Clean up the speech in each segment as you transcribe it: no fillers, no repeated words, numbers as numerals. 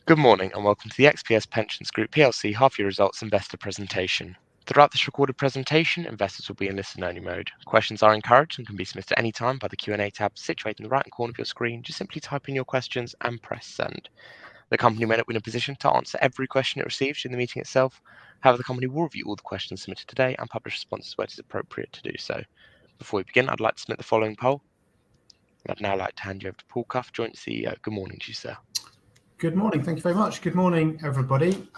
Good morning and welcome to the XPS Pensions Group PLC half-year results investor presentation. Throughout this recorded presentation, investors will be in listen-only mode. Questions are encouraged and can be submitted at any time by the Q&A tab situated in the right-hand corner of your screen. Just simply type in your questions and press send. The company may not be in a position to answer every question it receives during the meeting itself. However, the company will review all the questions submitted today and publish responses where it is appropriate to do so. Before we begin, I'd like to submit the following poll. I'd now like to hand you over to Paul Cuff, Joint CEO. Good morning to you, sir. Good morning. Thank you very much. Good morning, everybody.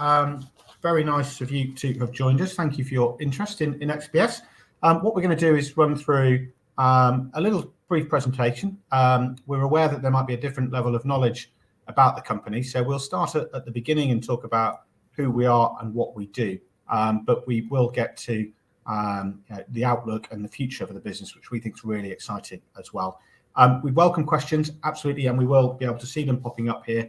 Very nice of you to have joined us. Thank you for your interest in XPS. What we're going to do is run through a little brief presentation. We're aware that there might be a different level of knowledge about the company, so we'll start at the beginning and talk about who we are and what we do. But we will get to the outlook and the future for the business, which we think is really exciting as well. We welcome questions, absolutely, and we will be able to see them popping up here.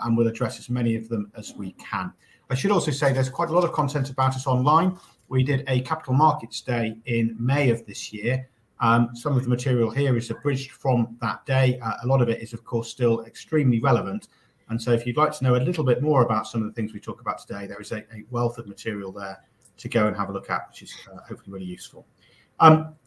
And we'll address as many of them as we can. I should also say there's quite a lot of content about us online. We did a Capital Markets Day in May of this year. Some of the material here is abridged from that day. A lot of it is, of course, still extremely relevant. And so if you'd like to know a little bit more about some of the things we talk about today, there is a wealth of material there to go and have a look at, which is hopefully really useful.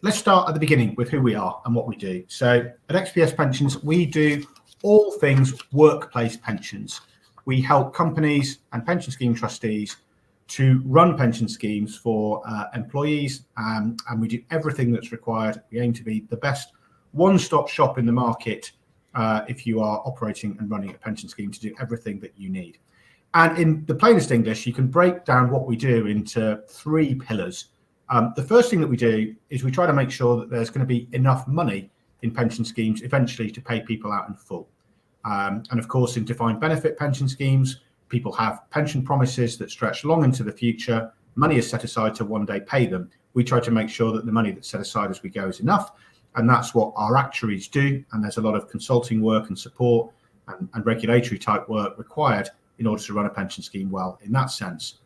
Let's start at the beginning with who we are and what we do. So at XPS Pensions, we do all things workplace pensions. We help companies and pension scheme trustees to run pension schemes for employees, and we do everything that's required. We aim to be the best one-stop shop in the market if you are operating and running a pension scheme, to do everything that you need. And in the plainest English, you can break down what we do into three pillars. The first thing that we do is we try to make sure that there's going to be enough money in pension schemes eventually to pay people out in full. And of course, in defined benefit pension schemes, people have pension promises that stretch long into the future. Money is set aside to one day pay them. We try to make sure that the money that's set aside as we go is enough. And that's what our actuaries do. And there's a lot of consulting work and support and regulatory type work required in order to run a pension scheme well in that sense.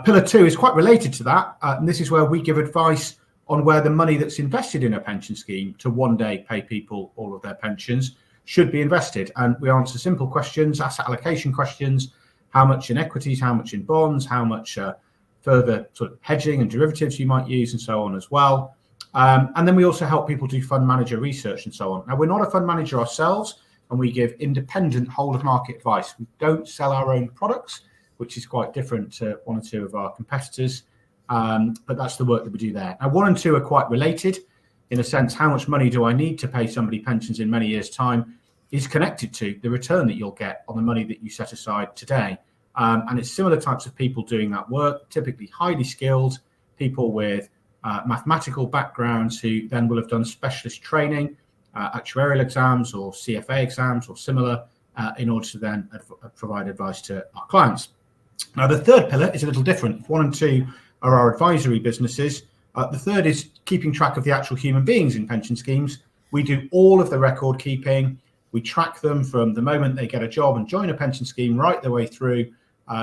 Pillar two is quite related to that. And this is where we give advice on where the money that's invested in a pension scheme to one day pay people all of their pensions should be invested. And we answer simple questions, asset allocation questions, how much in equities, how much in bonds, how much further sort of hedging and derivatives you might use, and so on as well. And then we also help people do fund manager research and so on. Now, we're not a fund manager ourselves, and we give independent whole of market advice. We don't sell our own products, which is quite different to one or two of our competitors. But that's the work that we do there. Now, one and two are quite related in a sense. How much money do I need to pay somebody pensions in many years' time is connected to the return that you'll get on the money that you set aside today. And it's similar types of people doing that work, typically highly skilled people with mathematical backgrounds who then will have done specialist training, actuarial exams or CFA exams or similar in order to then provide advice to our clients. Now, the third pillar is a little different. If one and two are our advisory businesses, the third is keeping track of the actual human beings in pension schemes. We do all of the record keeping. We track them from the moment they get a job and join a pension scheme right the way through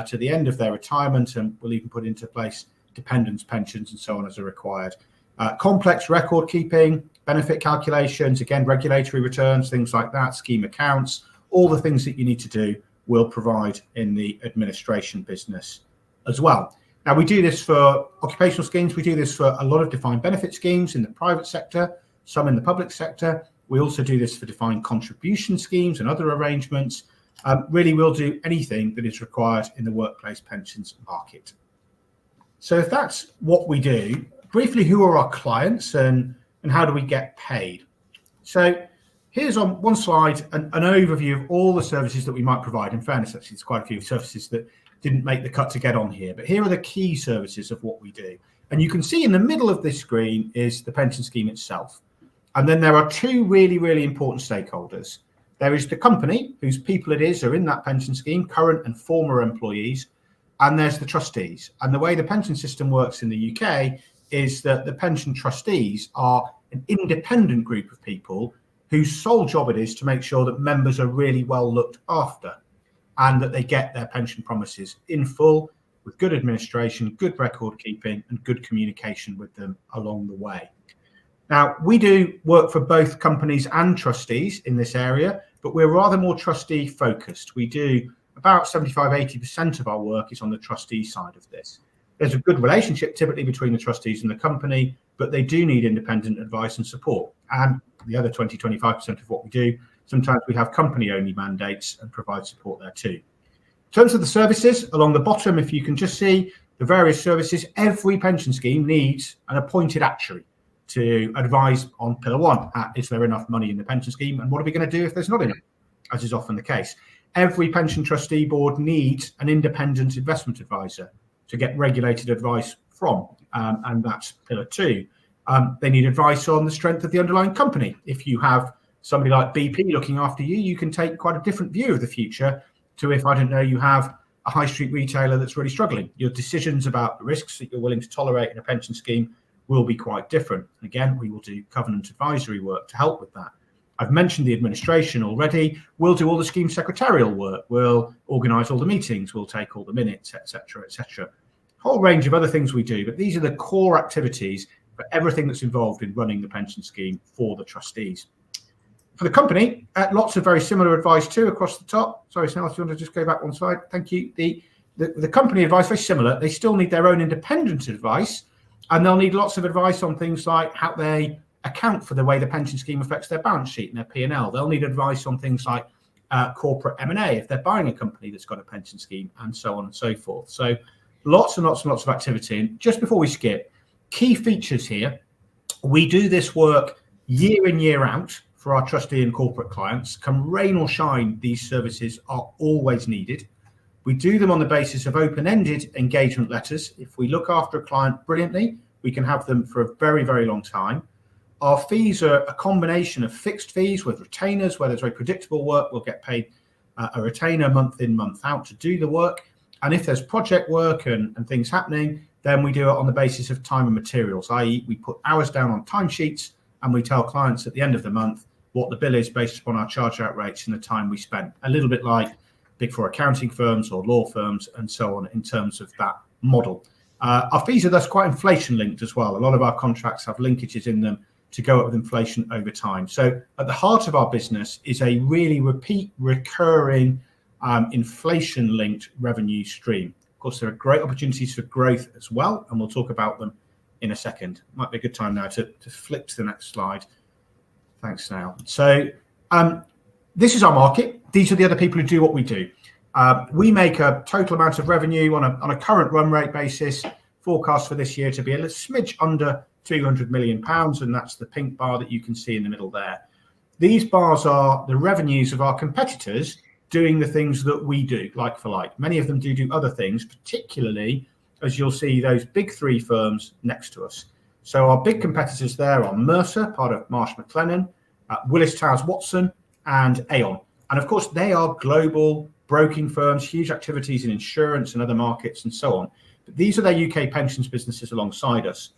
to the end of their retirement, and we'll even put into place dependents pensions and so on as are required. Complex record keeping, benefit calculations, again, regulatory returns, things like that, scheme accounts, all the things that you need to do we'll provide in the administration business as well. Now, we do this for occupational schemes. We do this for a lot of defined benefit schemes in the private sector, some in the public sector. We also do this for defined contribution schemes and other arrangements. Really, we'll do anything that is required in the workplace pensions market. So if that's what we do, briefly, who are our clients and how do we get paid? So here's on one slide an overview of all the services that we might provide. In fairness, actually, there's quite a few services that didn't make the cut to get on here, but here are the key services of what we do. And you can see in the middle of this screen is the pension scheme itself. And then there are two really, really important stakeholders. There is the company, whose people it is are in that pension scheme, current and former employees, and there's the trustees. And the way the pension system works in the UK is that the pension trustees are an independent group of people whose sole job it is to make sure that members are really well looked after and that they get their pension promises in full with good administration, good record keeping, and good communication with them along the way. Now, we do work for both companies and trustees in this area, but we're rather more trustee focused. We do about 75–80% of our work is on the trustee side of this. There's a good relationship typically between the trustees and the company, but they do need independent advice and support. And the other 20–25% of what we do, sometimes we have company-only mandates and provide support there too. In terms of the services, along the bottom, if you can just see the various services, every pension scheme needs an appointed actuary to advise on pillar one. Is there enough money in the pension scheme? And what are we going to do if there's not enough, as is often the case? Every pension trustee board needs an independent investment advisor to get regulated advice from, and that's pillar two. They need advice on the strength of the underlying company. If you have somebody like BP looking after you, you can take quite a different view of the future to if, I don't know, you have a high street retailer that's really struggling. Your decisions about the risks that you're willing to tolerate in a pension scheme will be quite different. Again, we will do covenant advisory work to help with that. I've mentioned the administration already. We'll do all the scheme secretarial work. We'll organise all the meetings. We'll take all the minutes, etc., etc. Whole range of other things we do, but these are the core activities for everything that's involved in running the pension scheme for the trustees. For the company, lots of very similar advice too across the top. Sorry, Snell, if you want to just go back one slide. Thank you. The company advice, very similar. They still need their own independent advice, and they'll need lots of advice on things like how they account for the way the pension scheme affects their balance sheet and their P&L. They'll need advice on things like corporate M&A if they're buying a company that's got a pension scheme, and so on and so forth. So lots and lots and lots of activity. And just before we skip, key features here. We do this work year in, year out for our trustee and corporate clients. Come rain or shine, these services are always needed. We do them on the basis of open-ended engagement letters. If we look after a client brilliantly, we can have them for a very, very long time. Our fees are a combination of fixed fees with retainers. Where there's very predictable work, we'll get paid a retainer month in, month out to do the work. And if there's project work and things happening, then we do it on the basis of time and materials, i.e. we put hours down on timesheets and we tell clients at the end of the month what the bill is based upon our charge out rates and the time we spent. A little bit like Big Four accounting firms or law firms and so on in terms of that model. Our fees are thus quite inflation linked as well. A lot of our contracts have linkages in them to go up with inflation over time. So at the heart of our business is a really recurring inflation linked revenue stream. Of course, there are great opportunities for growth as well, and we'll talk about them in a second. Might be a good time now to flip to the next slide. Thanks, Snell. So this is our market. These are the other people who do what we do. We make a total amount of revenue on a current run rate basis, forecast for this year to be a little smidge under £200 million, and that's the pink bar that you can see in the middle there. These bars are the revenues of our competitors doing the things that we do, like for like. Many of them do other things, particularly as you'll see those big three firms next to us. So our big competitors there are Mercer, part of Marsh McLennan, Willis Towers Watson, and Aon. And of course, they are global broking firms, huge activities in insurance and other markets and so on. But these are their UK pensions businesses alongside us.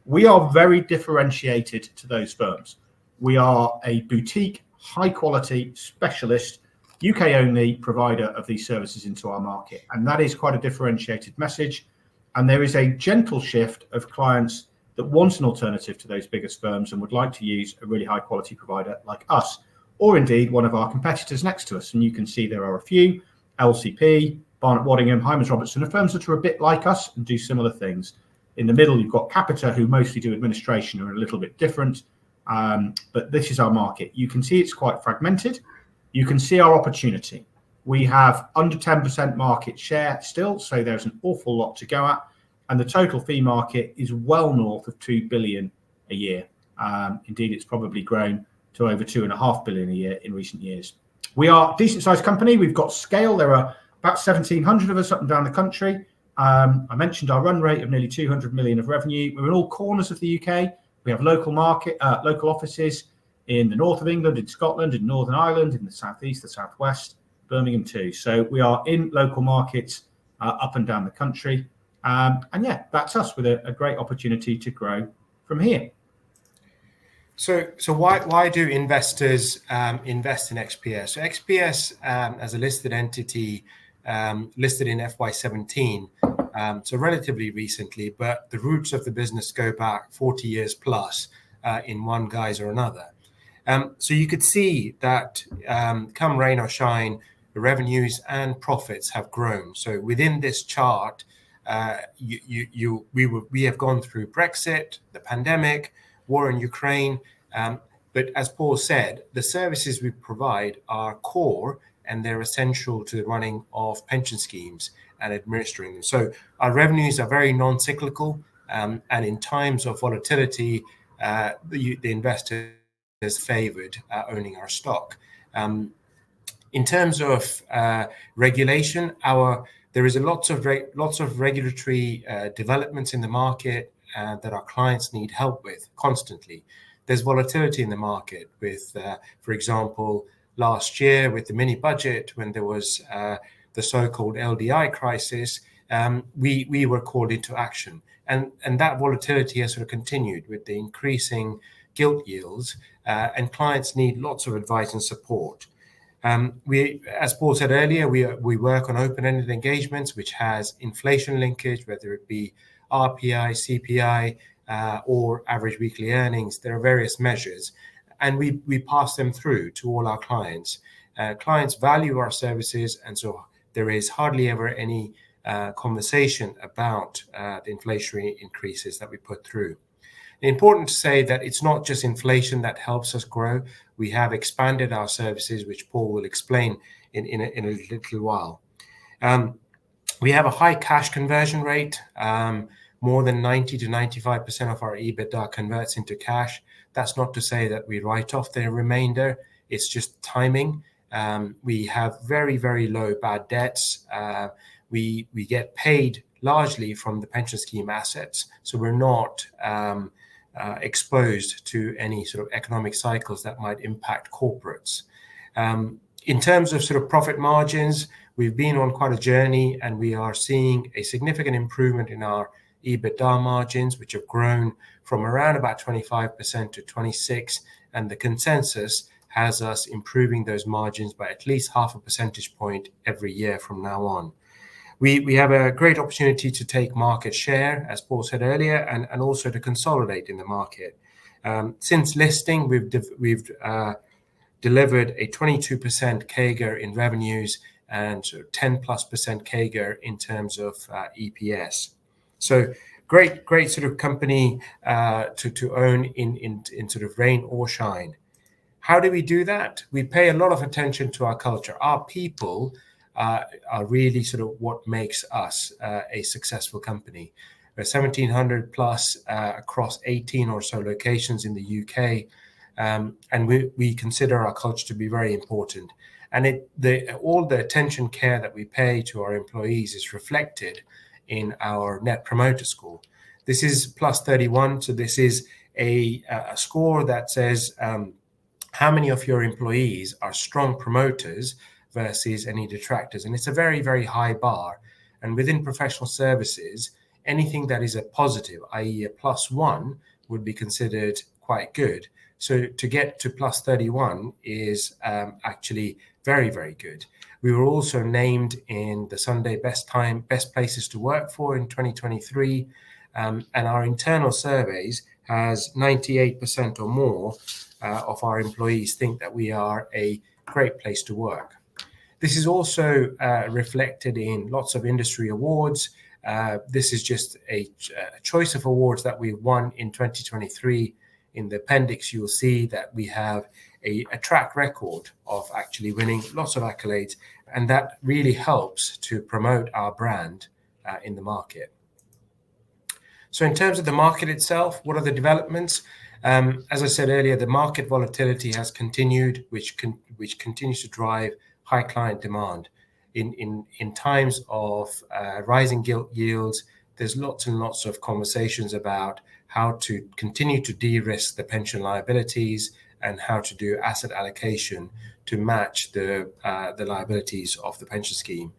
We are very differentiated to those firms. We are a boutique, high quality, specialist, UK only provider of these services into our market. And that is quite a differentiated message. And there is a gentle shift of clients that want an alternative to those biggest firms and would like to use a really high quality provider like us, or indeed one of our competitors next to us. And you can see there are a few: LCP, Barnett Waddingham, Hymans Robertson, are firms that are a bit like us and do similar things. In the middle, you've got Capita, who mostly do administration and are a little bit different. But this is our market. You can see it's quite fragmented. You can see our opportunity. We have under 10% market share still, so there's an awful lot to go at. And the total fee market is well north of 2 billion a year. Indeed, it's probably grown to over 2.5 billion a year in recent years. We are a decent sized company. We've got scale. There are about 1,700 of us up and down the country. I mentioned our run rate of nearly 200 million of revenue. We're in all corners of the UK. We have local offices in the north of England, in Scotland, in Northern Ireland, in the southeast, the southwest, Birmingham too. So we are in local markets up and down the country. And yeah, that's us with a great opportunity to grow from here. So why do investors invest in XPS? So XPS as a listed entity, listed in FY17, so relatively recently, but the roots of the business go back 40 years plus in one guise or another. So you could see that come rain or shine, revenues and profits have grown. So within this chart, we have gone through Brexit, the pandemic, war in Ukraine, but as Paul said, the services we provide are core and they're essential to the running of pension schemes and administering them. So our revenues are very non-cyclical, and in times of volatility, the investor is favoured owning our stock. In terms of regulation, there is lots of regulatory developments in the market that our clients need help with constantly. There's volatility in the market with, for example, last year with the mini budget, when there was the so-called LDI crisis, we were called into action. And that volatility has sort of continued with the increasing gilt yields, and clients need lots of advice and support. As Paul said earlier, we work on open-ended engagements, which has inflation linkage, whether it be RPI, CPI, or average weekly earnings. There are various measures, and we pass them through to all our clients. Clients value our services, and so there is hardly ever any conversation about the inflationary increases that we put through. Important to say that it's not just inflation that helps us grow. We have expanded our services, which Paul will explain in a little while. We have a high cash conversion rate. More than 90 to 95% of our EBITDA converts into cash. That's not to say that we write off the remainder. It's just timing. We have very, very low bad debts. We get paid largely from the pension scheme assets, so we're not exposed to any sort of economic cycles that might impact corporates. In terms of sort of profit margins, we've been on quite a journey, and we are seeing a significant improvement in our EBITDA margins, which have grown from around about 25% to 26%, and the consensus has us improving those margins by at least half a percentage point every year from now on. We have a great opportunity to take market share, as Paul said earlier, and also to consolidate in the market. Since listing, we've delivered a 22% CAGR in revenues and 10+% CAGR in terms of EPS. So great sort of company to own in sort of rain or shine. How do we do that? We pay a lot of attention to our culture. Our people are really sort of what makes us a successful company. We're 1,700 plus across 18 or so locations in the UK, and we consider our culture to be very important. And all the attention care that we pay to our employees is reflected in our Net Promoter Score. This is plus 31, so this is a score that says how many of your employees are strong promoters versus any detractors. And it's a very, very high bar. And within professional services, anything that is a positive, i.e. a +1, would be considered quite good. So to get to plus 31 is actually very, very good. We were also named in the Sunday Best Places to Work for in 2023. And our internal surveys has 98% or more of our employees think that we are a great place to work. This is also reflected in lots of industry awards. This is just a choice of awards that we won in 2023. In the appendix, you'll see that we have a track record of actually winning lots of accolades, and that really helps to promote our brand in the market. So in terms of the market itself, what are the developments? As I said earlier, the market volatility has continued, which continues to drive high client demand. In times of rising gilt yields, there's lots and lots of conversations about how to continue to de-risk the pension liabilities and how to do asset allocation to match the liabilities of the pension scheme.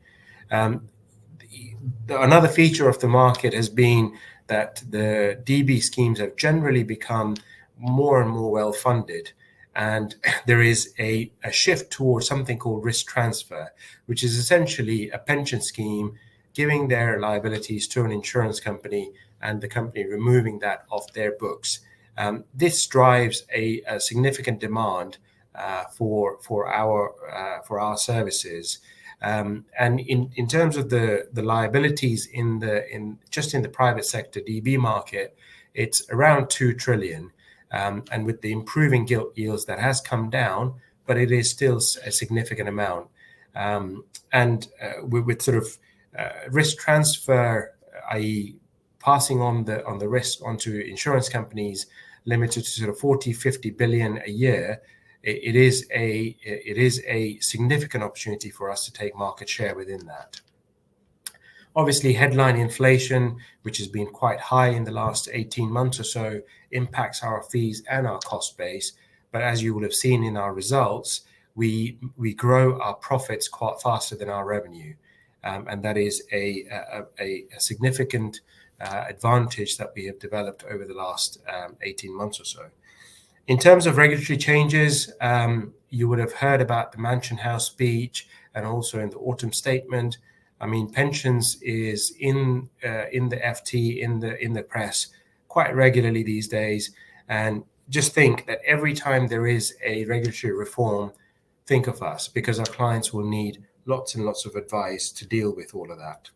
Another feature of the market has been that the DB schemes have generally become more and more well-funded. And there is a shift towards something called risk transfer, which is essentially a pension scheme giving their liabilities to an insurance company and the company removing that off their books. This drives a significant demand for our services. And in terms of the liabilities in the private sector DB market, it's around 2 trillion. And with the improving gilt yields, that has come down, but it is still a significant amount. And with sort of risk transfer, i.e. passing on the risk onto insurance companies, limited to sort of 40-50 billion a year, it is a significant opportunity for us to take market share within that. Obviously, headline inflation, which has been quite high in the last 18 months or so, impacts our fees and our cost base. But as you will have seen in our results, we grow our profits quite faster than our revenue. And that is a significant advantage that we have developed over the last 18 months or so. In terms of regulatory changes, you would have heard about the Mansion House speech and also in the autumn statement. I mean, pensions is in the FT, in the press quite regularly these days. And just think that every time there is a regulatory reform, think of us, because our clients will need lots and lots of advice to deal with all of that.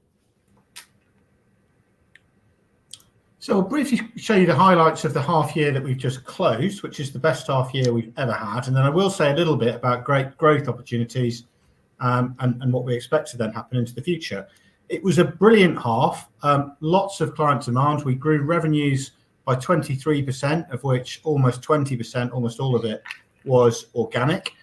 So I'll briefly show you the highlights of the half year that we've just closed, which is the best half year we've ever had. And then I will say a little bit about great growth opportunities and what we expect to then happen into the future. It was a brilliant half, lots of client demand. We grew revenues by 23%, of which almost 20%, almost all of it, was organic.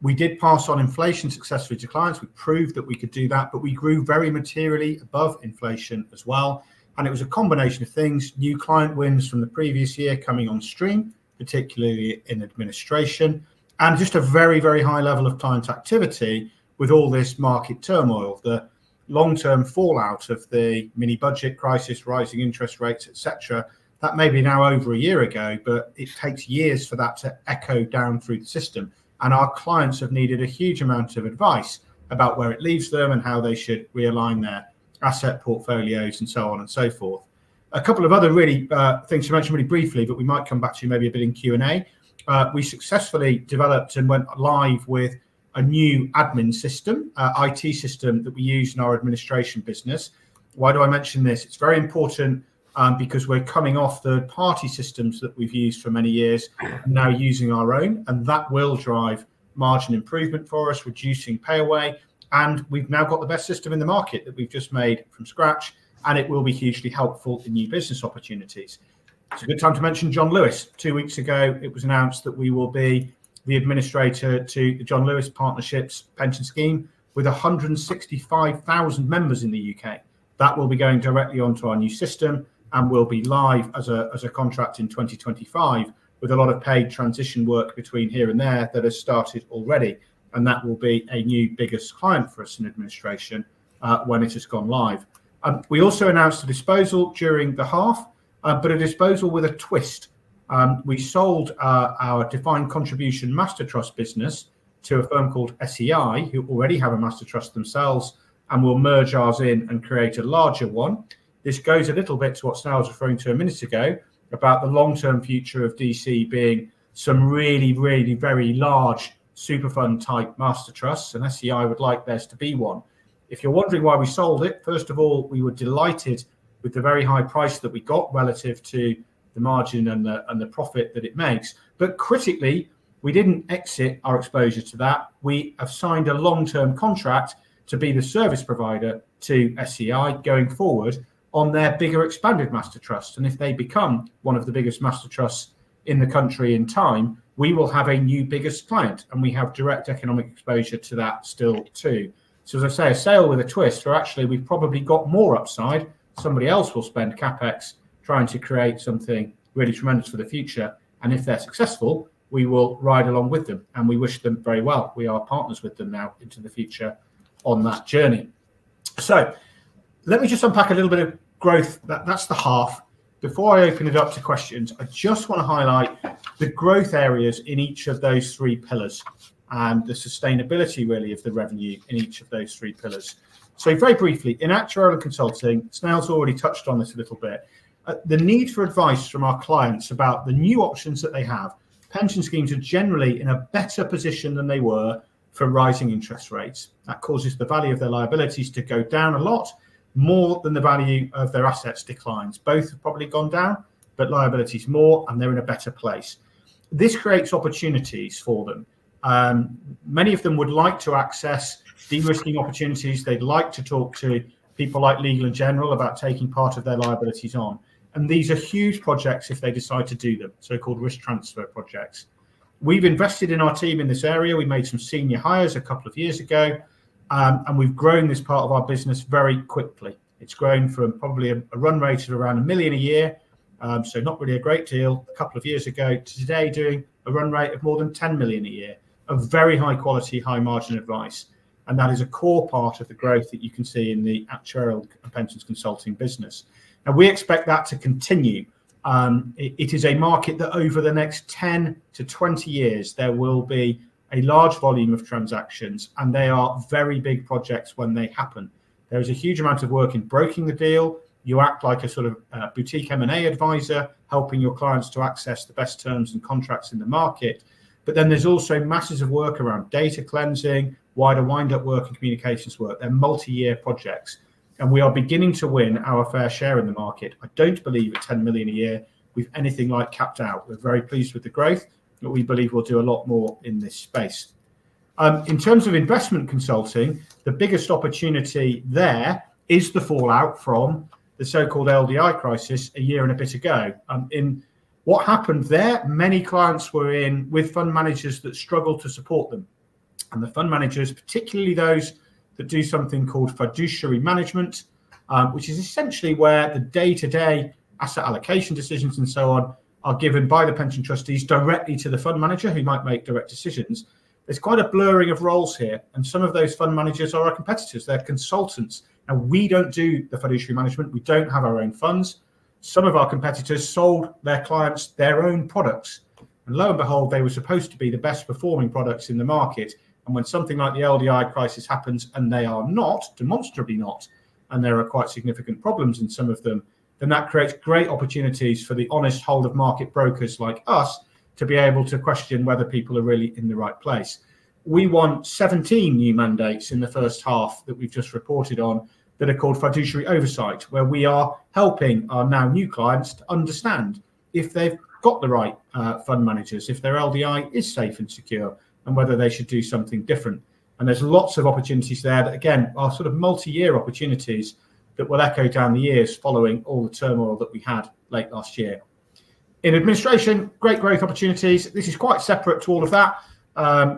We did pass on inflation successfully to clients. We proved that we could do that, but we grew very materially above inflation as well. And it was a combination of things, new client wins from the previous year coming on stream, particularly in administration, and just a very, very high level of client activity with all this market turmoil, the long-term fallout of the mini budget crisis, rising interest rates, etc. That may be now over a year ago, but it takes years for that to echo down through the system. And our clients have needed a huge amount of advice about where it leaves them and how they should realign their asset portfolios and so on and so forth. A couple of other really things to mention really briefly, but we might come back to maybe a bit in Q&A. We successfully developed and went live with a new admin system, IT system that we use in our administration business. Why do I mention this? It's very important because we're coming off third-party systems that we've used for many years, now using our own, and that will drive margin improvement for us, reducing pay away. And we've now got the best system in the market that we've just made from scratch, and it will be hugely helpful in new business opportunities. It's a good time to mention John Lewis. 2 weeks ago, it was announced that we will be the administrator to the John Lewis Partnerships pension scheme with 165,000 members in the UK. That will be going directly onto our new system and will be live as a contract in 2025 with a lot of paid transition work between here and there that has started already. And that will be a new biggest client for us in administration when it has gone live. We also announced a disposal during the half, but a disposal with a twist. We sold our defined contribution master trust business to a firm called SEI, who already have a master trust themselves, and will merge ours in and create a larger one. This goes a little bit to what Snell was referring to a minute ago about the long-term future of DC being some really, really very large super fund type master trusts, and SEI would like theirs to be one. If you're wondering why we sold it, first of all, we were delighted with the very high price that we got relative to the margin and the profit that it makes. But critically, we didn't exit our exposure to that. We have signed a long-term contract to be the service provider to SEI going forward on their bigger expanded master trust. And if they become one of the biggest master trusts in the country in time, we will have a new biggest client, and we have direct economic exposure to that still too. So as I say, a sale with a twist, where actually we've probably got more upside. Somebody else will spend capex trying to create something really tremendous for the future. And if they're successful, we will ride along with them, and we wish them very well. We are partners with them now into the future on that journey. So let me just unpack a little bit of growth. That's the half. Before I open it up to questions, I just want to highlight the growth areas in each of those three pillars and the sustainability really of the revenue in each of those three pillars. So very briefly, in actuarial and consulting, Snell's already touched on this a little bit. The need for advice from our clients about the new options that they have, pension schemes are generally in a better position than they were for rising interest rates. That causes the value of their liabilities to go down a lot, more than the value of their assets declines. Both have probably gone down, but liabilities more, and they're in a better place. This creates opportunities for them. Many of them would like to access de-risking opportunities. They'd like to talk to people like Legal and General about taking part of their liabilities on. And these are huge projects if they decide to do them, so-called risk transfer projects. We've invested in our team in this area. We made some senior hires a couple of years ago, and we've grown this part of our business very quickly. It's grown from probably a run rate of around £1 million a year, so not really a great deal, a couple of years ago, to today doing a run rate of more than 10 million a year of very high quality, high margin advice. And that is a core part of the growth that you can see in the actuarial and pensions consulting business. And we expect that to continue. It is a market that over the next 10 to 20 years, there will be a large volume of transactions, and they are very big projects when they happen. There is a huge amount of work in broking the deal. You act like a sort of boutique M&A advisor, helping your clients to access the best terms and contracts in the market. But then there's also masses of work around data cleansing, wider wind-up work and communications work. They're multi-year projects. And we are beginning to win our fair share in the market. I don't believe at 10 million a year we've anything like capped out. We're very pleased with the growth, but we believe we'll do a lot more in this space. In terms of investment consulting, the biggest opportunity there is the fallout from the so-called LDI crisis a year and a bit ago. In what happened there, many clients were in with fund managers that struggled to support them. And the fund managers, particularly those that do something called fiduciary management, which is essentially where the day-to-day asset allocation decisions and so on are given by the pension trustees directly to the fund manager, who might make direct decisions. There's quite a blurring of roles here, and some of those fund managers are our competitors. They're consultants. Now, we don't do the fiduciary management. We don't have our own funds. Some of our competitors sold their clients their own products, and lo and behold, they were supposed to be the best performing products in the market. And when something like the LDI crisis happens, and they are not, demonstrably not, and there are quite significant problems in some of them, then that creates great opportunities for the honest whole of market brokers like us to be able to question whether people are really in the right place. We won 17 new mandates in the first half that we've just reported on that are called fiduciary oversight, where we are helping our now new clients to understand if they've got the right fund managers, if their LDI is safe and secure, and whether they should do something different. And there's lots of opportunities there that, again, are sort of multi-year opportunities that will echo down the years following all the turmoil that we had late last year. In administration, great growth opportunities. This is quite separate to all of that.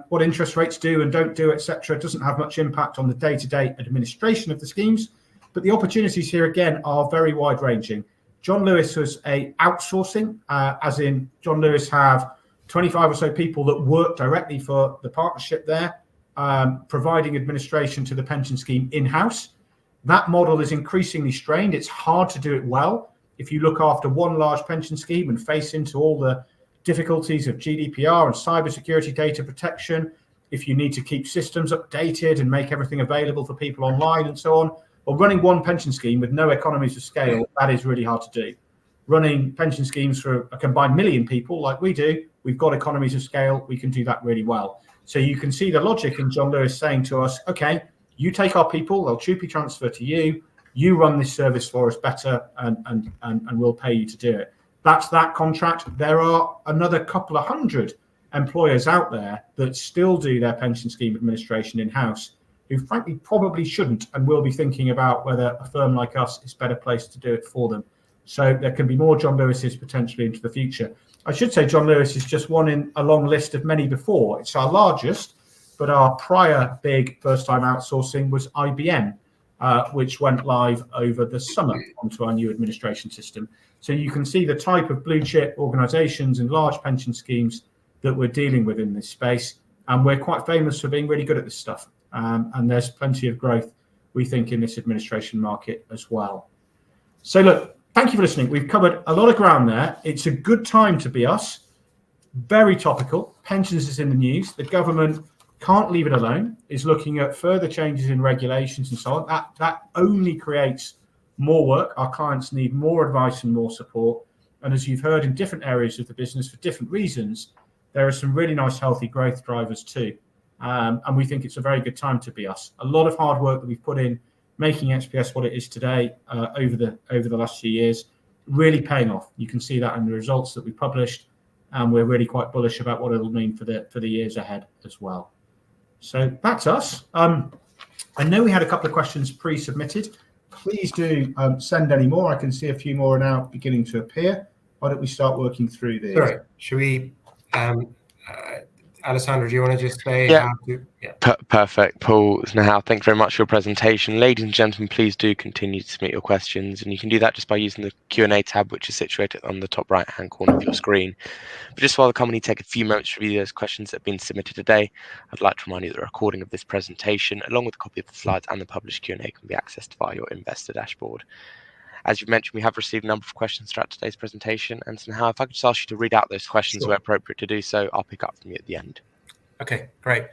What interest rates do and don't do, etc., doesn't have much impact on the day-to-day administration of the schemes. But the opportunities here, again, are very wide-ranging. John Lewis was a outsourcing, as in John Lewis have 25 or so people that work directly for the partnership there, providing administration to the pension scheme in-house. That model is increasingly strained. It's hard to do it well. If you look after one large pension scheme and face into all the difficulties of GDPR and cybersecurity data protection, if you need to keep systems updated and make everything available for people online and so on, well, running one pension scheme with no economies of scale, that is really hard to do. Running pension schemes for a combined million people like we do, we've got economies of scale, we can do that really well. So you can see the logic in John Lewis saying to us, okay, you take our people, they'll TUPE transfer to you, you run this service for us better, and we'll pay you to do it. That's that contract. There are another couple of hundred employers out there that still do their pension scheme administration in-house, who frankly probably shouldn't and will be thinking about whether a firm like us is better placed to do it for them. So there can be more John Lewis's potentially into the future. I should say John Lewis is just one in a long list of many before. It's our largest, but our prior big first-time outsourcing was IBM, which went live over the summer onto our new administration system. So you can see the type of blue chip organisations and large pension schemes that we're dealing with in this space. And we're quite famous for being really good at this stuff. And there's plenty of growth, we think, in this administration market as well. So look, thank you for listening. We've covered a lot of ground there. It's a good time to be us. Very topical. Pensions is in the news. The government can't leave it alone, is looking at further changes in regulations and so on. That only creates more work. Our clients need more advice and more support. And as you've heard in different areas of the business for different reasons, there are some really nice healthy growth drivers too. And we think it's a very good time to be us. A lot of hard work that we've put in making XPS what it is today over the last few years, really paying off. You can see that in the results that we published, and we're really quite bullish about what it'll mean for the years ahead as well. So that's us. I know we had a couple of questions pre-submitted. Please do send any more. I can see a few more now beginning to appear. Why don't we start working through these? Sorry, should we, Alessandro, do you want to just say Yeah. how to? Yeah. Perfect, Paul. Now, thank you very much for your presentation. Ladies and gentlemen, please do continue to submit your questions, and you can do that just by using the Q&A tab, which is situated on the top right-hand corner of your screen. But just while the company take a few moments to review those questions that have been submitted today, I'd like to remind you that a recording of this presentation, along with a copy of the slides and the published Q&A, can be accessed via your investor dashboard. As you've mentioned, we have received a number of questions throughout today's presentation, and so now if I could just ask you to read out those questions Sure. where appropriate to do so, I'll pick up from you at the end. Okay, great.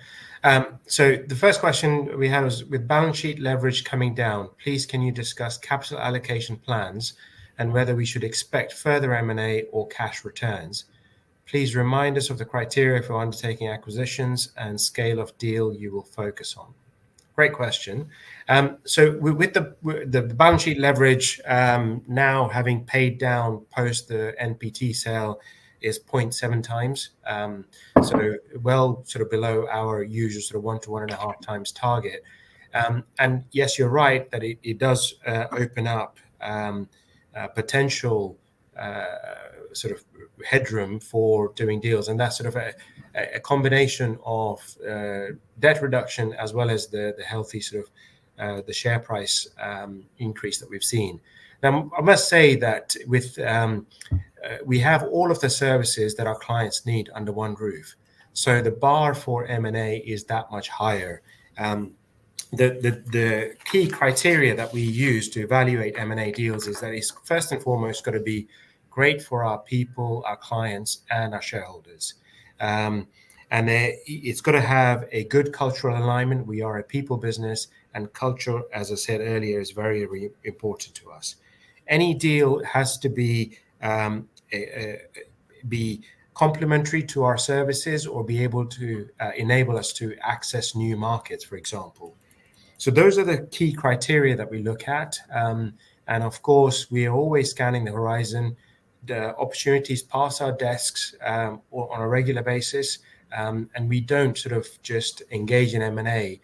So the first question we had was, with balance sheet leverage coming down, please can you discuss capital allocation plans and whether we should expect further M&A or cash returns? Please remind us of the criteria for undertaking acquisitions and scale of deal you will focus on. Great question. So with the balance sheet leverage now having paid down post the NPT sale is 0.7 times. So well sort of below our usual sort of 1 to 1.5 times target. And yes, you're right that it does open up potential sort of headroom for doing deals, and that's sort of a combination of debt reduction as well as the healthy sort of the share price increase that we've seen. Now, I must say that with we have all of the services that our clients need under one roof, so the bar for M&A is that much higher. The key criteria that we use to evaluate M&A deals is that it's first and foremost got to be great for our people, our clients, and our shareholders. And it's got to have a good cultural alignment. We are a people business, and culture, as I said earlier, is very, very important to us. Any deal has to be complementary to our services or be able to enable us to access new markets, for example. So those are the key criteria that we look at. And of course, we are always scanning the horizon. The opportunities pass our desks on a regular basis, and we don't sort of just engage in M&A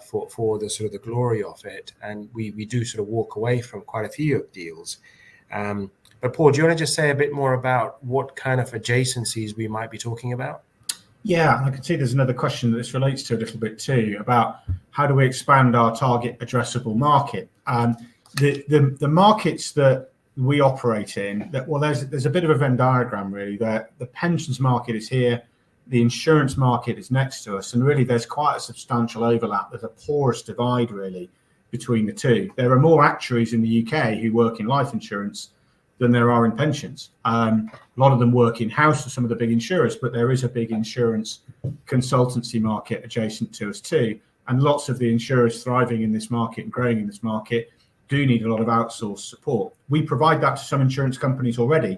for the sort of the glory of it. And we do sort of walk away from quite a few deals. But Paul, do you want to just say a bit more about what kind of adjacencies we might be talking about? Yeah, I can see there's another question that this relates to a little bit too, about how do we expand our target addressable market. The markets that we operate in, there's a bit of a Venn diagram really. The pensions market is here, the insurance market is next to us, and really there's quite a substantial overlap. There's a porous divide really between the two. There are more actuaries in the UK who work in life insurance than there are in pensions. A lot of them work in-house for some of the big insurers, but there is a big insurance consultancy market adjacent to us too. And lots of the insurers thriving in this market and growing in this market do need a lot of outsourced support. We provide that to some insurance companies already.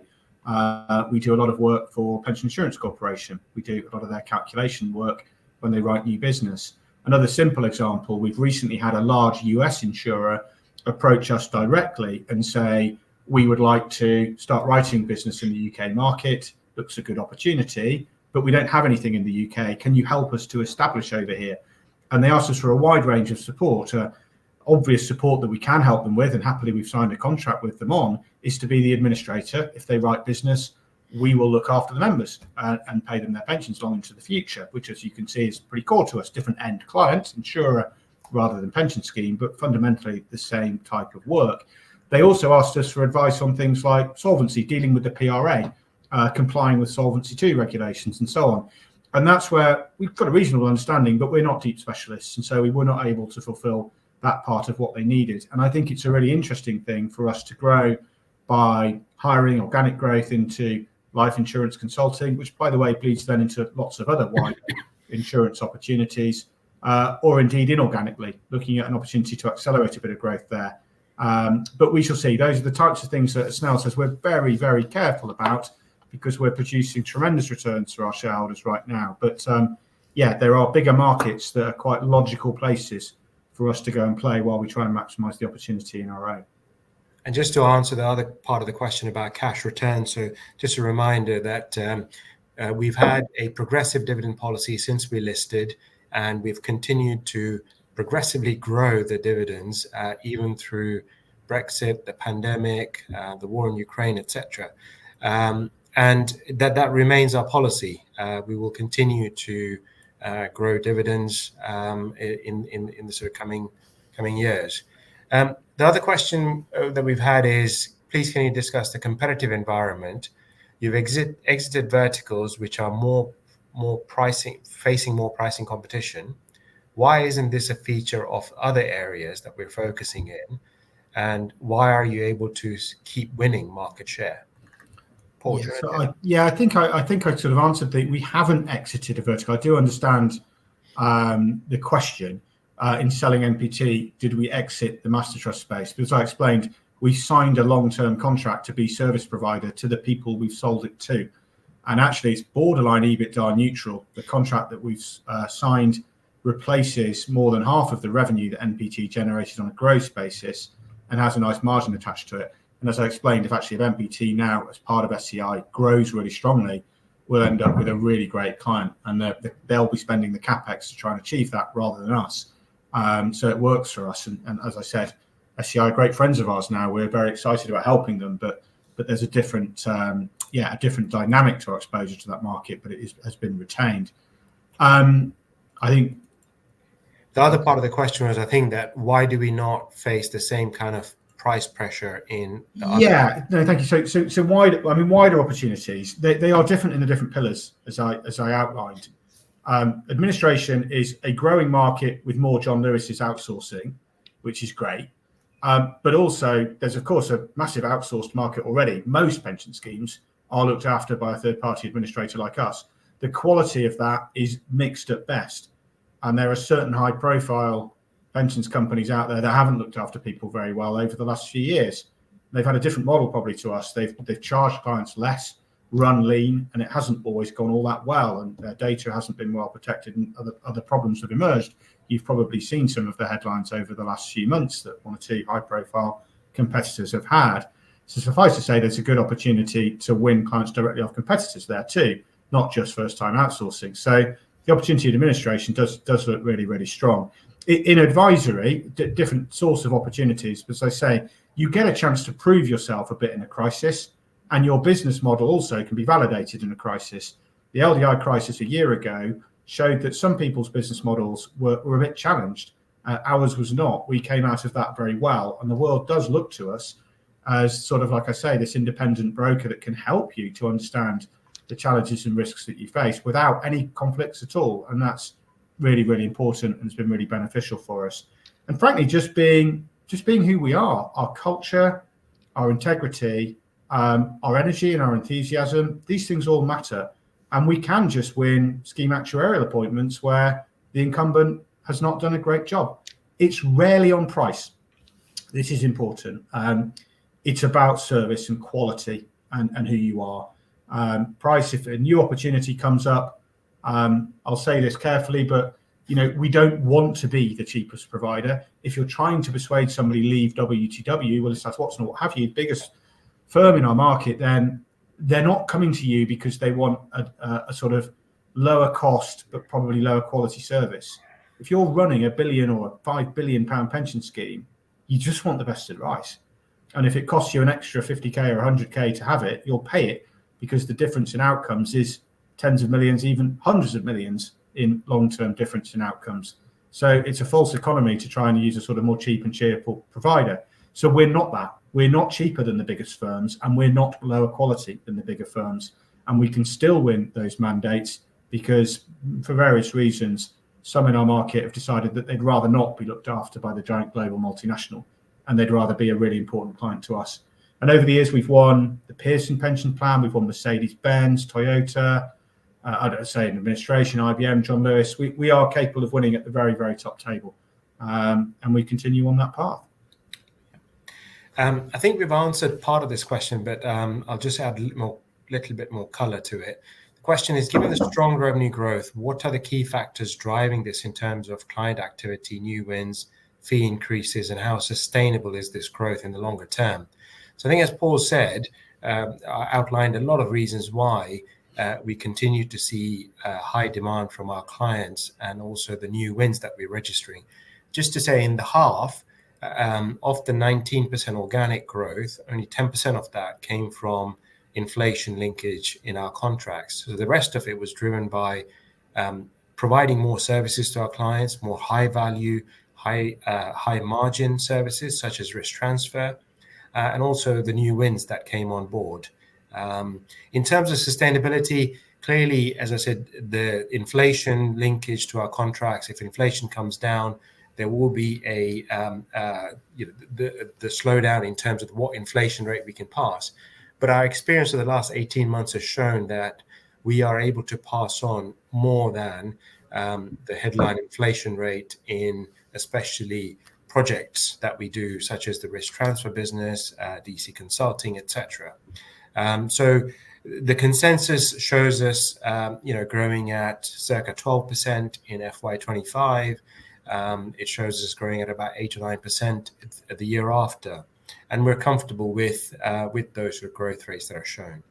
We do a lot of work for Pension Insurance Corporation. We do a lot of their calculation work when they write new business. Another simple example, we've recently had a large US insurer approach us directly and say, we would like to start writing business in the UK market. Looks a good opportunity, but we don't have anything in the UK. Can you help us to establish over here? And they asked us for a wide range of support. Obvious support that we can help them with, and happily we've signed a contract with them on, is to be the administrator. If they write business, we will look after the members and pay them their pensions long into the future, which, as you can see, is pretty core to us. Different end clients, insurer rather than pension scheme, but fundamentally the same type of work. They also asked us for advice on things like solvency, dealing with the PRA, complying with Solvency II regulations and so on. And that's where we've got a reasonable understanding, but we're not deep specialists. And so we were not able to fulfill that part of what they needed. And I think it's a really interesting thing for us to grow by hiring organic growth into life insurance consulting, which, by the way, bleeds then into lots of other wider insurance opportunities, or indeed inorganically, looking at an opportunity to accelerate a bit of growth there. But we shall see. Those are the types of things that Snell says we're very, very careful about, because we're producing tremendous returns for our shareholders right now. But yeah, there are bigger markets that are quite logical places for us to go and play while we try and maximise the opportunity in our own. And just to answer the other part of the question about cash return, so just a reminder that we've had a progressive dividend policy since we listed, and we've continued to progressively grow the dividends even through Brexit, the pandemic, the war in Ukraine, etc. And that remains our policy. We will continue to grow dividends in the sort of coming years. The other question that we've had is, please can you discuss the competitive environment? You've exited verticals which are facing more pricing competition. Why isn't this a feature of other areas that we're focusing in? And why are you able to keep winning market share? Paul, I think I sort of answered we haven't exited a vertical. I do understand the question. In selling NPT, did we exit the master trust space? But as I explained, we signed a long-term contract to be service provider to the people we've sold it to. And actually, it's borderline EBITDA neutral. The contract that we've signed replaces more than half of the revenue that NPT generated on a gross basis and has a nice margin attached to it. And as I explained, if NPT now, as part of SCI, grows really strongly, we'll end up with a really great client, and they'll be spending the capex to try and achieve that rather than us. So it works for us. And as I said, SCI are great friends of ours now. We're very excited about helping them, but there's a different dynamic to our exposure to that market, but it has been retained. I think the other part of the question was, I think, that why do we not face the same kind of price pressure in the other? No, thank you. So wider opportunities. They are different in the different pillars, as I outlined. Administration is a growing market with more John Lewis's outsourcing, which is great. But also, there's of course a massive outsourced market already. Most pension schemes are looked after by a third-party administrator like us. The quality of that is mixed at best, and there are certain high-profile pensions companies out there that haven't looked after people very well over the last few years. They've had a different model probably to us. They've charged clients less, run lean, and it hasn't always gone all that well, and their data hasn't been well protected, and other problems have emerged. You've probably seen some of the headlines over the last few months that one or two high-profile competitors have had. So suffice to say, there's a good opportunity to win clients directly off competitors there too, not just first-time outsourcing. So the opportunity in administration does look really, really strong. In advisory, different source of opportunities, but as I say, you get a chance to prove yourself a bit in a crisis, and your business model also can be validated in a crisis. The LDI crisis a year ago showed that some people's business models were a bit challenged. Ours was not. We came out of that very well, and the world does look to us as sort of, like I say, this independent broker that can help you to understand the challenges and risks that you face without any conflicts at all. And that's really, really important, and it's been really beneficial for us. And frankly, just being who we are, our culture, our integrity, our energy and our enthusiasm, these things all matter. And we can just win scheme actuarial appointments where the incumbent has not done a great job. It's rarely on price. This is important. It's about service and quality and who you are. Price, if a new opportunity comes up, I'll say this carefully, but we don't want to be the cheapest provider. If you're trying to persuade somebody leave WTW, Willis Towers Watson, or what have you, biggest firm in our market, then they're not coming to you because they want a sort of lower cost but probably lower quality service. If you're running a £1 billion or a £5 billion pension scheme, you just want the best advice. And if it costs you an extra 50k or 100k to have it, you'll pay it, because the difference in outcomes is tens of millions, even hundreds of millions in long-term difference in outcomes. So it's a false economy to try and use a sort of more cheap and cheerful provider. So we're not that. We're not cheaper than the biggest firms, and we're not lower quality than the bigger firms. And we can still win those mandates because, for various reasons, some in our market have decided that they'd rather not be looked after by the giant global multinational, and they'd rather be a really important client to us. And over the years, we've won the Pearson Pension Plan, we've won Mercedes-Benz, Toyota, I don't say in administration, IBM, John Lewis. We are capable of winning at the very, very top table, and we continue on that path. I think we've answered part of this question, but I'll just add a little more little bit more color to it. The question is, given the strong revenue growth, what are the key factors driving this in terms of client activity, new wins, fee increases, and how sustainable is this growth in the longer term? So I think, as Paul said, I outlined a lot of reasons why we continue to see high demand from our clients and also the new wins that we're registering. Just to say, in the half, of the 19% organic growth, only 10% of that came from inflation linkage in our contracts. So the rest of it was driven by providing more services to our clients, more high value, high margin services such as risk transfer, and also the new wins that came on board. In terms of sustainability, clearly, as I said, the inflation linkage to our contracts, if inflation comes down, there will be the slowdown in terms of what inflation rate we can pass. But our experience of the last 18 months has shown that we are able to pass on more than the headline inflation rate in especially projects that we do, such as the risk transfer business, DC consulting, etc. So the consensus shows us, growing at circa 12% in FY25. It shows us growing at about 8 or 9% the year after, and we're comfortable with those sort of growth rates that are shown.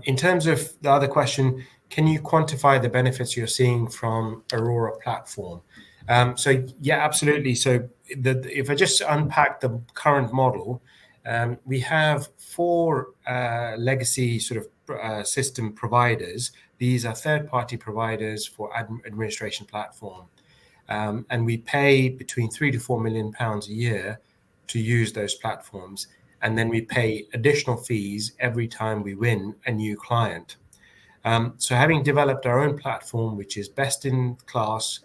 In terms of the other question, can you quantify the benefits you're seeing from Aurora platform? So yeah, absolutely. So if I just unpack the current model, we have 4 legacy sort of system providers. These are third-party providers for administration platform. And we pay between £3 to £4 million a year to use those platforms. And then we pay additional fees every time we win a new client. So having developed our own platform, which is best in class,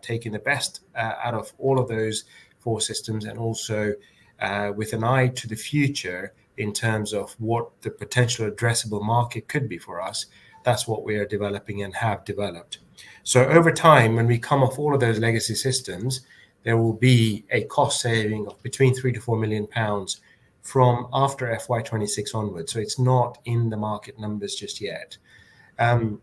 taking the best out of all of those 4 systems, and also with an eye to the future in terms of what the potential addressable market could be for us, that's what we are developing and have developed. So over time, when we come off all of those legacy systems, there will be a cost saving of between £3 to £4 million from after FY26 onwards. So it's not in the market numbers just yet. The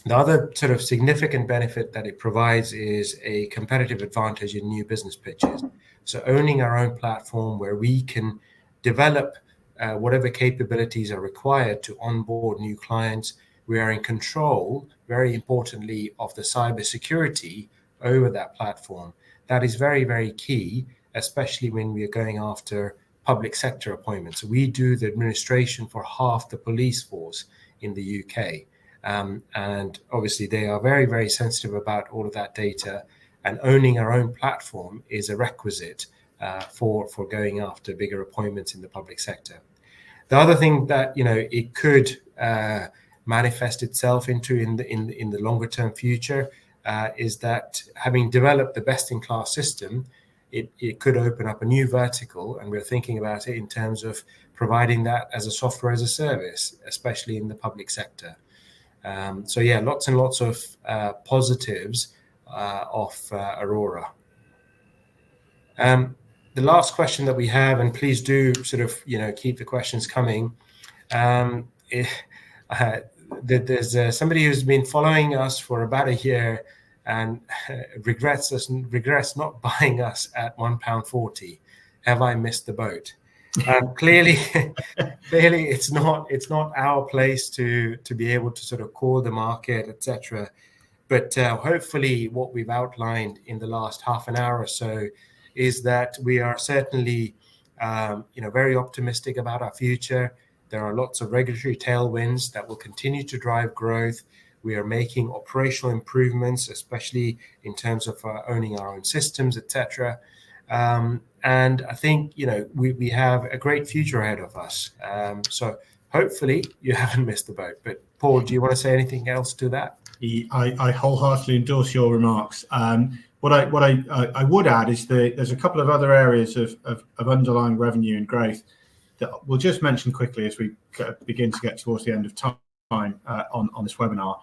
other sort of significant benefit that it provides is a competitive advantage in new business pitches. So owning our own platform where we can develop whatever capabilities are required to onboard new clients. We are in control, very importantly, of the cybersecurity over that platform. That is very, very key, especially when we are going after public sector appointments. We do the administration for half the police force in the UK. And obviously, they are very, very sensitive about all of that data. And owning our own platform is a requisite for going after bigger appointments in the public sector. The other thing that it could manifest itself into in the longer term future is that having developed the best in class system, it could open up a new vertical, and we're thinking about it in terms of providing that as a software as a service, especially in the public sector. So yeah, lots and lots of positives of Aurora. The last question that we have, and please do sort of keep the questions coming. There's somebody who's been following us for about a year and regrets not buying us at £1.40. Have I missed the boat? Clearly, it's not our place to be able to sort of call the market, etc. But hopefully, what we've outlined in the last half an hour or so is that we are certainly, very optimistic about our future. There are lots of regulatory tailwinds that will continue to drive growth. We are making operational improvements, especially in terms of owning our own systems, etc. And I think, we have a great future ahead of us. So hopefully you haven't missed the boat. But Paul, do you want to say anything else to that? I wholeheartedly endorse your remarks. What I would add is there's a couple of other areas of underlying revenue and growth that we'll just mention quickly as we begin to get towards the end of time on this webinar.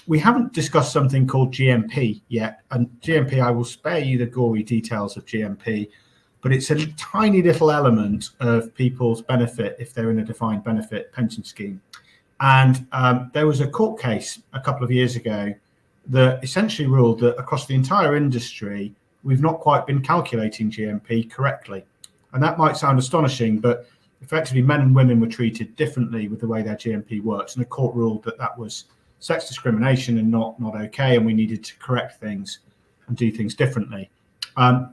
We haven't discussed something called GMP yet, and GMP, I will spare you the gory details of GMP, but it's a tiny little element of people's benefit if they're in a defined benefit pension scheme. And there was a court case a couple of years ago that essentially ruled that across the entire industry, we've not quite been calculating GMP correctly. And that might sound astonishing, but effectively men and women were treated differently with the way their GMP works. And the court ruled that that was sex discrimination and not okay, and we needed to correct things and do things differently.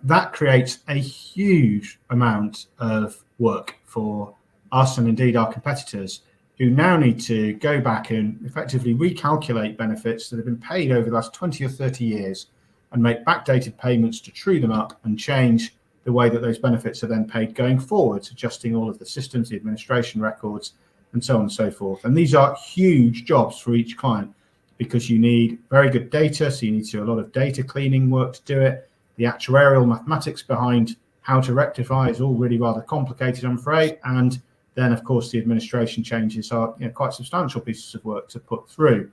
That creates a huge amount of work for us and indeed our competitors, who now need to go back and effectively recalculate benefits that have been paid over the last 20 or 30 years and make backdated payments to true them up and change the way that those benefits are then paid going forwards, adjusting all of the systems, the administration records, and so on and so forth. And these are huge jobs for each client because you need very good data, so you need to do a lot of data cleaning work to do it. The actuarial mathematics behind how to rectify is all really rather complicated, I'm afraid. And then, of course, the administration changes are quite substantial pieces of work to put through.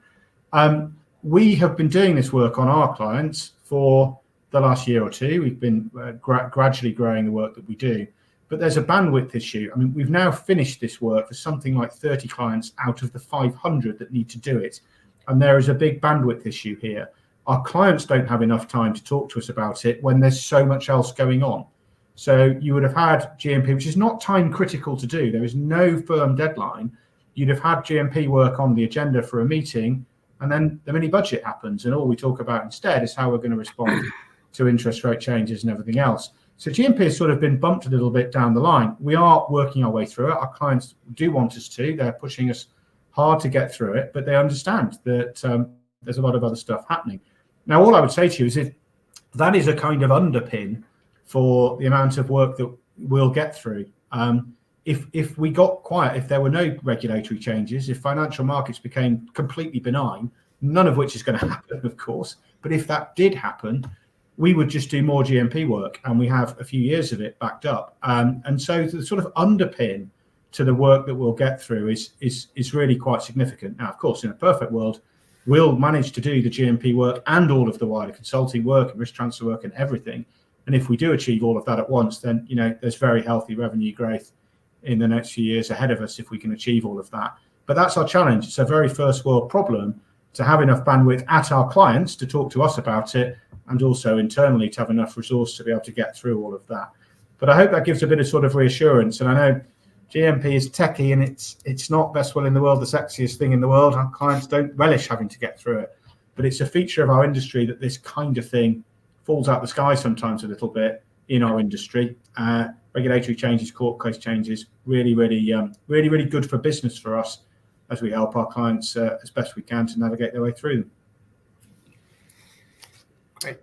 We have been doing this work on our clients for the last year or two. We've been gradually growing the work that we do. But there's a bandwidth issue. I mean, we've now finished this work for something like 30 clients out of the 500 that need to do it. And there is a big bandwidth issue here. Our clients don't have enough time to talk to us about it when there's so much else going on. So you would have had GMP, which is not time critical to do. There is no firm deadline. You'd have had GMP work on the agenda for a meeting, and then the mini budget happens. And all we talk about instead is how we're going to respond to interest rate changes and everything else. So GMP has sort of been bumped a little bit down the line. We are working our way through it. Our clients do want us to. They're pushing us hard to get through it, but they understand that there's a lot of other stuff happening. Now, all I would say to you is if that is a kind of underpin for the amount of work that we'll get through. If we got quiet, if there were no regulatory changes, if financial markets became completely benign, none of which is going to happen, of course, but if that did happen, we would just do more GMP work, and we have a few years of it backed up. And so the sort of underpin to the work that we'll get through is really quite significant. Now, of course, in a perfect world, we'll manage to do the GMP work and all of the wider consulting work and risk transfer work and everything. And if we do achieve all of that at once, then there's very healthy revenue growth in the next few years ahead of us if we can achieve all of that. But that's our challenge. It's a very first world problem to have enough bandwidth at our clients to talk to us about it, and also internally to have enough resource to be able to get through all of that. But I hope that gives a bit of sort of reassurance. And I know GMP is techie, and it's not best will in the world, the sexiest thing in the world. Our clients don't relish having to get through it. But it's a feature of our industry that this kind of thing falls out the sky sometimes a little bit in our industry. Regulatory changes, court case changes, really good for business for us as we help our clients as best we can to navigate their way through them. Great.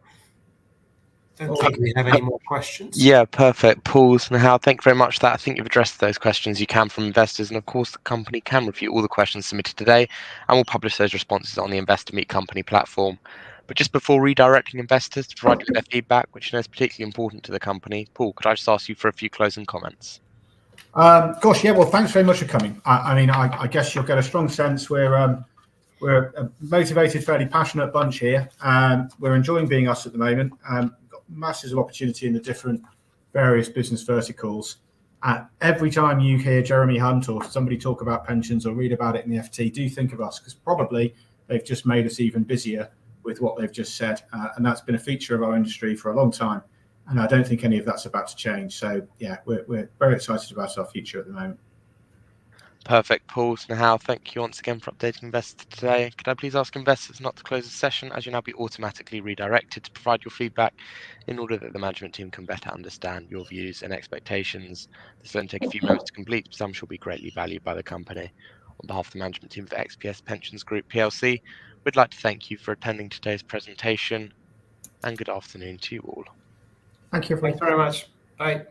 Don't think we have any more questions. Yeah, perfect. Paul and Hal, thank you very much for that. I think you've addressed those questions you can from investors. And of course, the company can review all the questions submitted today, and we'll publish those responses on the Investor Meet Company platform. But just before redirecting investors to provide you with their feedback, which is particularly important to the company, Paul, could I just ask you for a few closing comments? Gosh, yeah, well, thanks very much for coming. I guess you'll get a strong sense we're a motivated, fairly passionate bunch here. We're enjoying being us at the moment. Got masses of opportunity in the different various business verticals. Every time you hear Jeremy Hunt or somebody talk about pensions or read about it in the FT, do think of us, because probably they've just made us even busier with what they've just said. And that's been a feature of our industry for a long time. And I don't think any of that's about to change. So, yeah, we're very excited about our future at the moment. Perfect. Paul and Hal, thank you once again for updating investors today. Could I please ask investors not to close the session, as you'll now be automatically redirected to provide your feedback in order that the management team can better understand your views and expectations. This will only take a few moments to complete, but some shall be greatly valued by the company. On behalf of the management team of XPS Pensions Group PLC, we'd like to thank you for attending today's presentation, and good afternoon to you all. Thank you. Thanks very much. Bye.